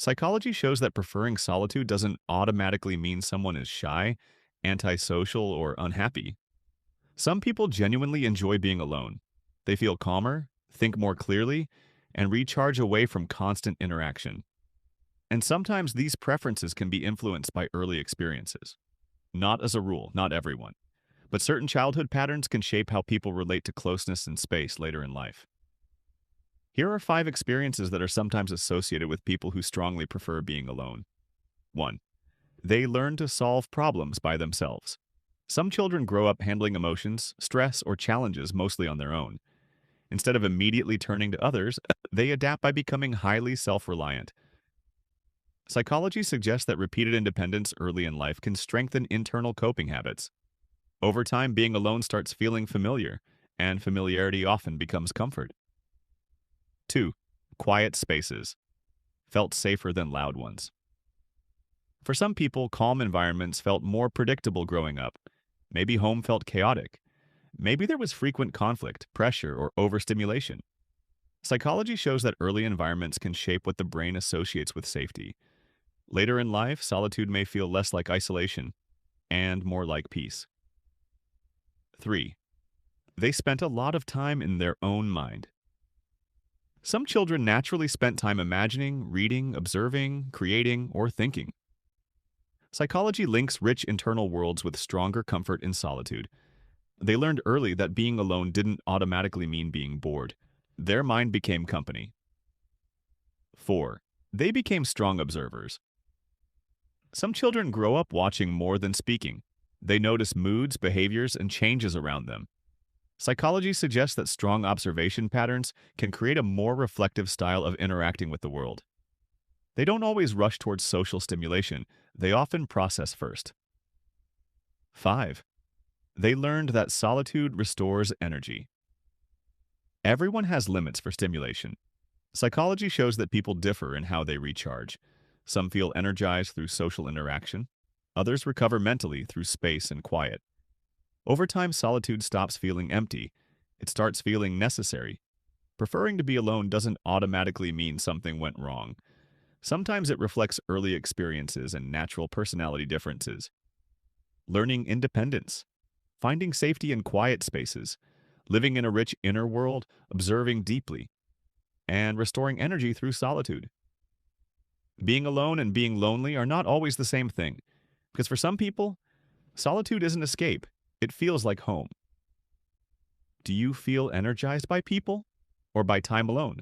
Psychology shows that preferring solitude doesn't automatically mean someone is shy, antisocial, or unhappy. Some people genuinely enjoy being alone. They feel calmer, think more clearly, and recharge away from constant interaction. And sometimes these preferences can be influenced by early experiences. Not as a rule, not everyone. But certain childhood patterns can shape how people relate to closeness and space later in life. Here are 5 experiences that are sometimes associated with people who strongly prefer being alone. 1. They learn to solve problems by themselves. Some children grow up handling emotions, stress, or challenges mostly on their own. Instead of immediately turning to others, they adapt by becoming highly self-reliant. Psychology suggests that repeated independence early in life can strengthen internal coping habits. Over time, being alone starts feeling familiar, and familiarity often becomes comfort. 2. Quiet spaces. Felt safer than loud ones. For some people, calm environments felt more predictable growing up. Maybe home felt chaotic. Maybe there was frequent conflict, pressure, or overstimulation. Psychology shows that early environments can shape what the brain associates with safety. Later in life, solitude may feel less like isolation and more like peace. 3. They spent a lot of time in their own mind. Some children naturally spent time imagining, reading, observing, creating, or thinking. Psychology links rich internal worlds with stronger comfort in solitude. They learned early that being alone didn't automatically mean being bored. Their mind became company. 4. They became strong observers. Some children grow up watching more than speaking. They notice moods, behaviors, and changes around them. Psychology suggests that strong observation patterns can create a more reflective style of interacting with the world. They don't always rush towards social stimulation. They often process first. 5. They learned that solitude restores energy. Everyone has limits for stimulation. Psychology shows that people differ in how they recharge. Some feel energized through social interaction. Others recover mentally through space and quiet. Over time, solitude stops feeling empty. It starts feeling necessary. Preferring to be alone doesn't automatically mean something went wrong. Sometimes it reflects early experiences and natural personality differences. Learning independence, finding safety in quiet spaces, living in a rich inner world, observing deeply, and restoring energy through solitude. Being alone and being lonely are not always the same thing, because for some people, solitude isn't escape. It feels like home. Do you feel energized by people or by time alone?